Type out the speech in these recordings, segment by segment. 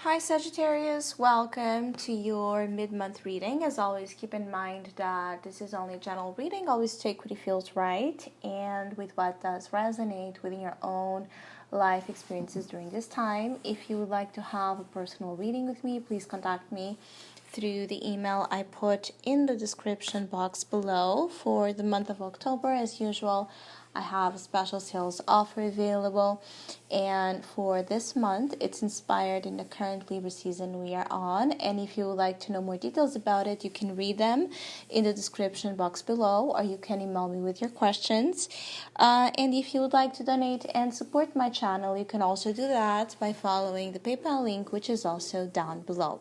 Hi Sagittarius, welcome to your mid-month reading. As always, keep in mind that this is only a general reading. Always take what feels right and with what does resonate within your own life experiences during this time. If you would like to have a personal reading with me, please contact me through the email I put in the description box below. For the month of October, as usual, I have a special sales offer available, and for this month it's inspired in the current Libra season we are on. And if you would like to know more details about it, you can read them in the description box below, or you can email me with your questions. And if you would like to donate and support my channel, you can also do that by following the PayPal link, which is also down below.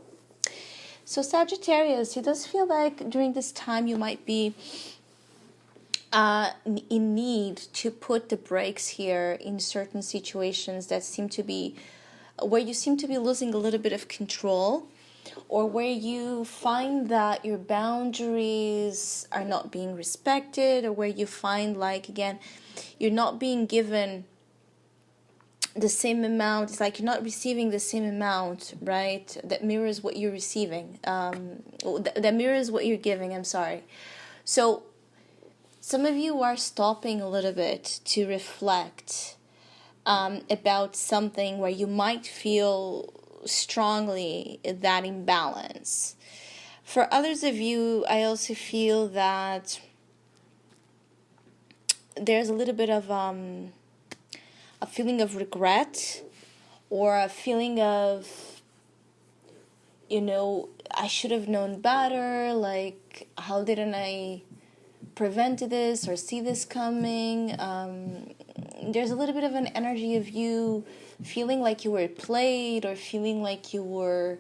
So Sagittarius, it does feel like during this time you might be in need to put the brakes here in certain situations that seem to be where you seem to be losing a little bit of control, or where you find that your boundaries are not being respected, or where you find, like, again, you're not being given the same amount. It's like you're not receiving the same amount, right? That mirrors what you're receiving. That mirrors what you're giving, I'm sorry. So some of you are stopping a little bit to reflect about something where you might feel strongly that imbalance. For others of you, I also feel that there's a little bit of a feeling of regret, or a feeling of, I should have known better, like, how didn't I prevent this or see this coming? There's a little bit of an energy of you feeling like you were played, or feeling like you were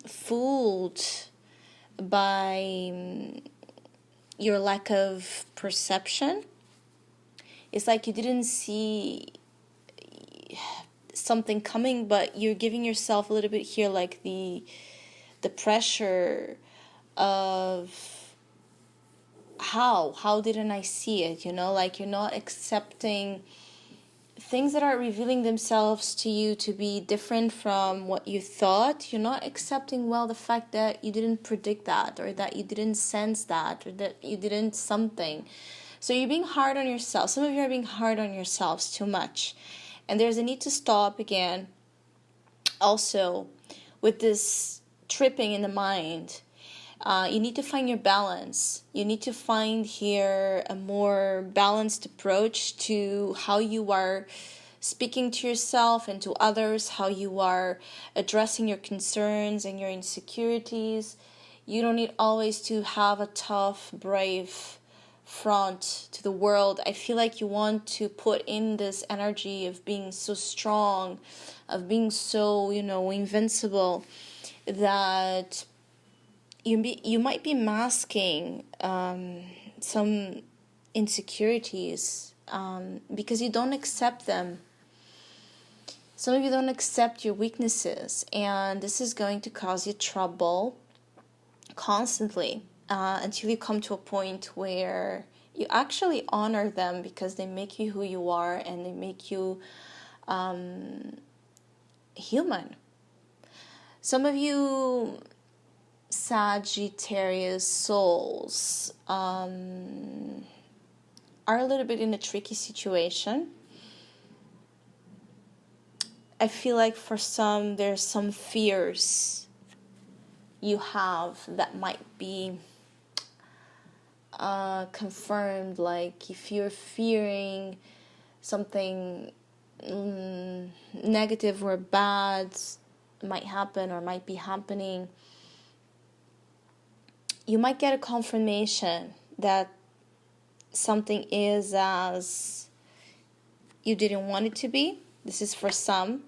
fooled by your lack of perception. It's like you didn't see something coming, but you're giving yourself a little bit here, like the pressure of how didn't I see it, like you're not accepting things that are revealing themselves to you to be different from what you thought. You're not accepting the fact that you didn't predict that, or that you didn't sense that, or that you didn't something. So you're being hard on yourself. Some of you are being hard on yourselves too much, and there's a need to stop again. Also, with this tripping in the mind, you need to find your balance. You need to find here a more balanced approach to how you are speaking to yourself and to others, how you are addressing your concerns and your insecurities. You don't need always to have a tough, brave front to the world. I feel like you want to put in this energy of being so strong, of being so, invincible, that you might be masking some insecurities because you don't accept them. Some of you don't accept your weaknesses, and this is going to cause you trouble constantly until you come to a point where you actually honor them, because they make you who you are, and they make you human. Some of you Sagittarius souls are a little bit in a tricky situation. I feel like for some, there's some fears you have that might be confirmed. Like, if you're fearing something negative or bad might happen or might be happening, you might get a confirmation that something is as you didn't want it to be. This is for some.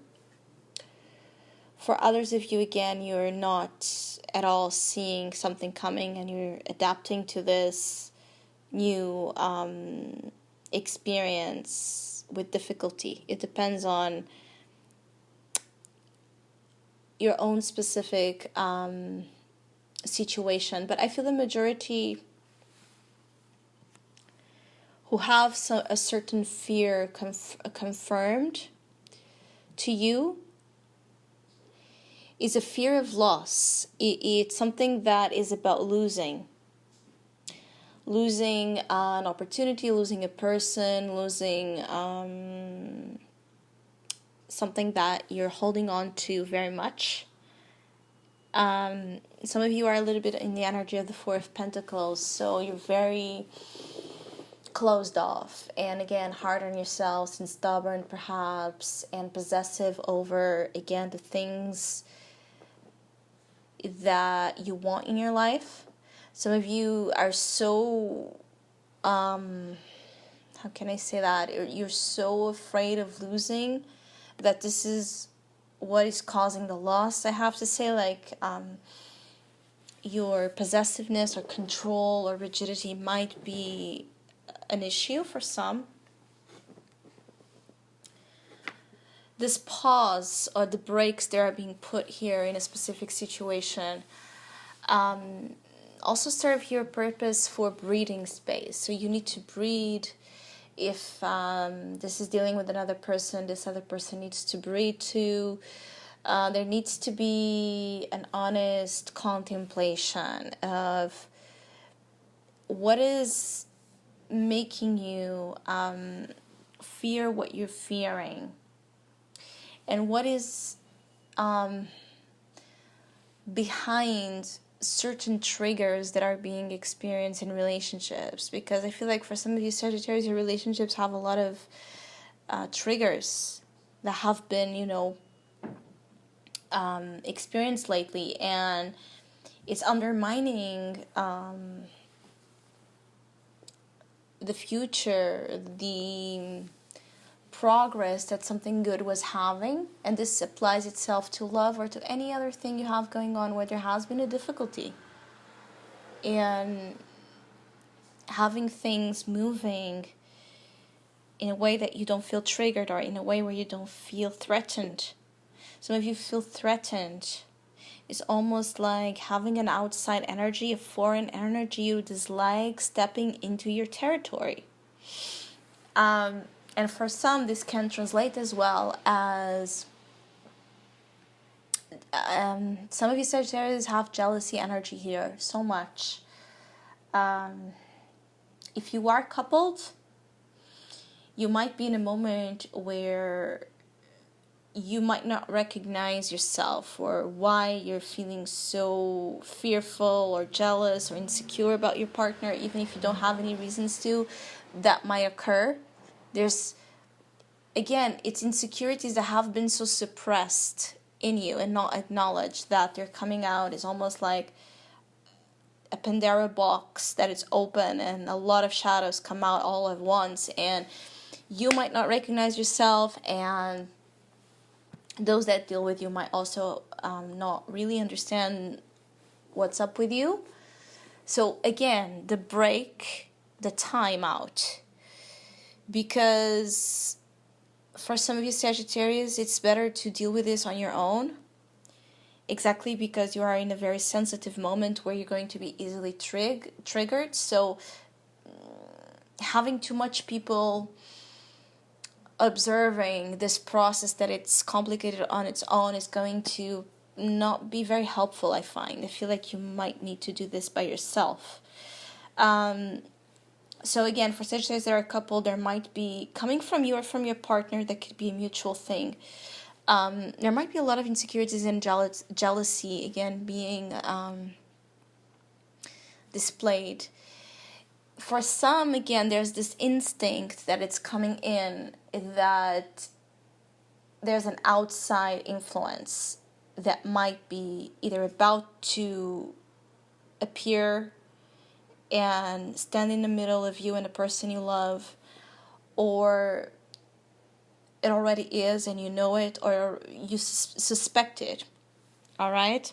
For others of you, again, you're not at all seeing something coming, and you're adapting to this new experience with difficulty. It depends on your own specific situation, but I feel the majority who have a certain fear confirmed to you is a fear of loss. It's something that is about losing an opportunity, losing a person, losing something that you're holding on to very much. Some of you are a little bit in the energy of the Four of Pentacles, so you're very closed off, and again, hard on yourselves and stubborn perhaps, and possessive over, again, the things that you want in your life. Some of you are so, how can I say that? You're so afraid of losing that this is what is causing the loss, I have to say. Like, your possessiveness or control or rigidity might be an issue for some. This pause or the breaks that are being put here in a specific situation also serve your purpose for breathing space. So you need to breathe. If this is dealing with another person, this other person needs to breathe too. There needs to be an honest contemplation of what is making you fear what you're fearing, and what is behind certain triggers that are being experienced in relationships. Because I feel like for some of you Sagittarius, your relationships have a lot of triggers that have been, experienced lately, and it's undermining the future, the progress that something good was having. And this applies itself to love or to any other thing you have going on where there has been a difficulty. And having things moving in a way that you don't feel triggered, or in a way where you don't feel threatened. Some of you feel threatened. It's almost like having an outside energy, a foreign energy you dislike, stepping into your territory. And for some, this can translate as well as some of you Sagittarius have jealousy energy here so much. If you are coupled, you might be in a moment where you might not recognize yourself, or why you're feeling so fearful or jealous or insecure about your partner, even if you don't have any reasons to. That might occur. There's, again, it's insecurities that have been so suppressed in you and not acknowledged, that they're coming out. Is almost like a Pandora box that is open, and a lot of shadows come out all at once, and you might not recognize yourself, and those that deal with you might also not really understand what's up with you. So again, the break, the time out. Because for some of you Sagittarius, it's better to deal with this on your own. Exactly, because you are in a very sensitive moment where you're going to be easily triggered. So having too much people observing this process, that it's complicated on its own, is going to not be very helpful, I find. I feel like you might need to do this by yourself. So again, for Sagittarius that are a couple, there might be, coming from you or from your partner, that could be a mutual thing. There might be a lot of insecurities and jealousy, again, being displayed. For some, again, there's this instinct that it's coming in, that there's an outside influence that might be either about to appear and stand in the middle of you and the person you love, or it already is and you know it, or you suspect it. All right?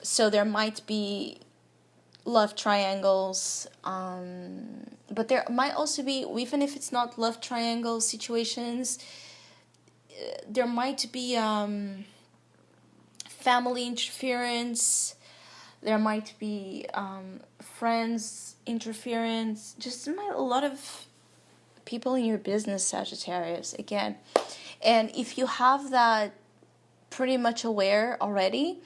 So there might be love triangles, but there might also be, even if it's not love triangle situations, there might be family interference, there might be friends interference, just a lot of people in your business, Sagittarius, again. And if you have that pretty much aware already.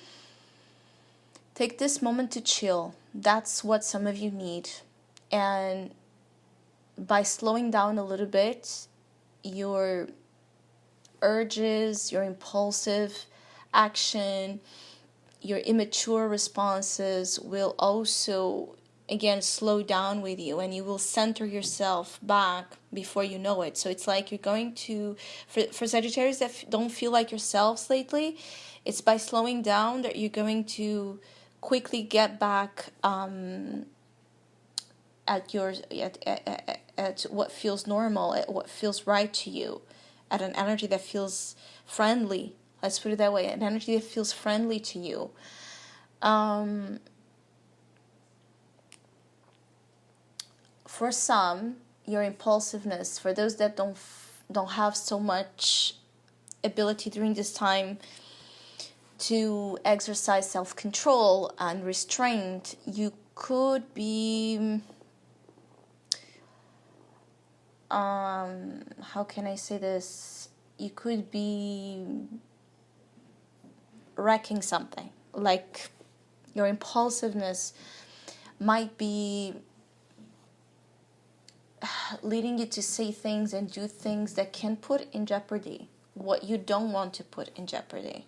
Take this moment to chill. That's what some of you need. And by slowing down a little bit, your urges, your impulsive action, your immature responses will also again slow down with you, and you will center yourself back before you know it. So it's like you're going to, for Sagittarius that don't feel like yourselves lately, it's by slowing down that you're going to quickly get back at your at what feels normal, at what feels right to you, at an energy that feels friendly. Let's put it that way, an energy that feels friendly to you. For some, your impulsiveness, for those that don't have so much ability during this time to exercise self-control and restraint, you could be how can I say this? You could be wrecking something. Like your impulsiveness might be leading you to say things and do things that can put in jeopardy what you don't want to put in jeopardy.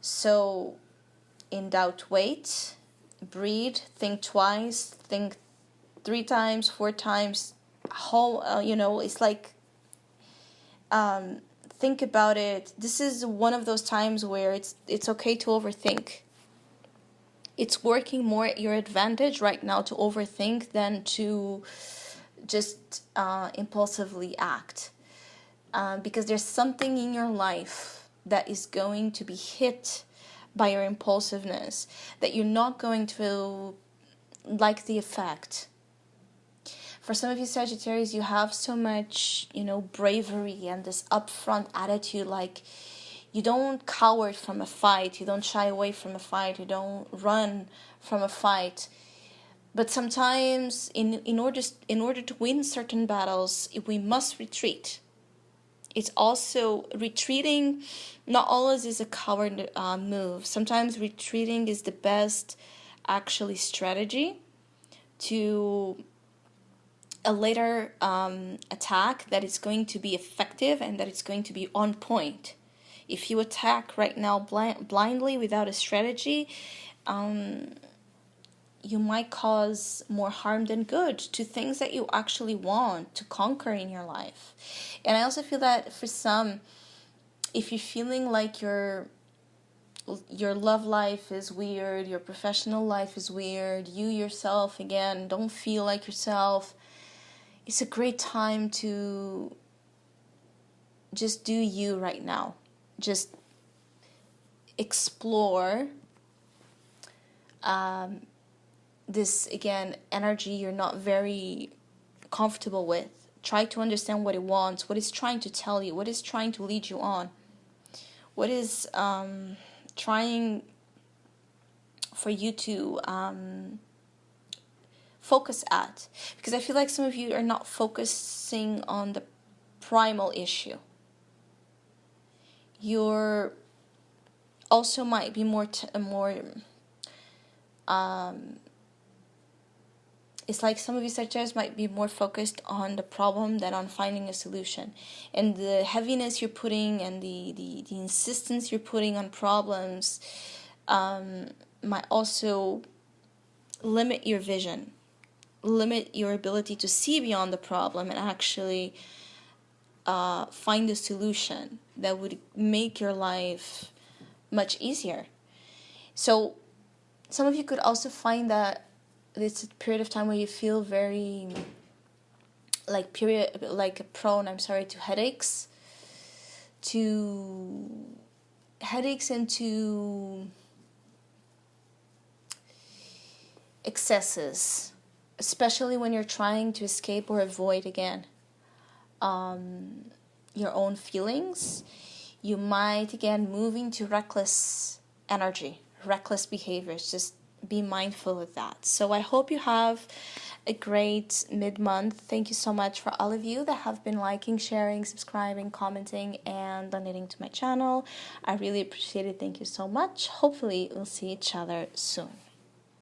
So, in doubt, wait, breathe, think twice, think 3 times, 4 times. It's like, think about it. This is one of those times where it's okay to overthink. It's working more at your advantage right now to overthink than to just impulsively act. Because there's something in your life that is going to be hit by your impulsiveness that you're not going to like the effect. For some of you Sagittarius, you have so much, bravery and this upfront attitude, like you don't cower from a fight, you don't shy away from a fight, you don't run from a fight. But sometimes in order to win certain battles, we must retreat. It's also retreating, not always is a coward move. Sometimes retreating is the best actually strategy to a later attack that is going to be effective and that it's going to be on point. If you attack right now blindly without a strategy, you might cause more harm than good to things that you actually want to conquer in your life. And I also feel that for some, if you're feeling like your love life is weird, your professional life is weird, you yourself, again, don't feel like yourself, it's a great time to just do you right now. Just explore this, again, energy you're not very comfortable with. Try to understand what it wants, what it's trying to tell you, what it's trying to lead you on, what is trying for you to focus at. Because I feel like some of you are not focusing on the primal issue. You're also might be it's like some of you Sagittarius might be more focused on the problem than on finding a solution. And the heaviness you're putting and the insistence you're putting on problems might also limit your vision, limit your ability to see beyond the problem and actually find a solution that would make your life much easier. So some of you could also find that it's a period of time where you feel very prone to headaches and to excesses, especially when you're trying to escape or avoid again your own feelings. You might again move into reckless energy, reckless behaviors, just be mindful of that. So I hope you have a great mid-month. Thank you so much for all of you that have been liking, sharing, subscribing, commenting, and donating to my channel. I really appreciate it. Thank you so much. Hopefully we'll see each other soon.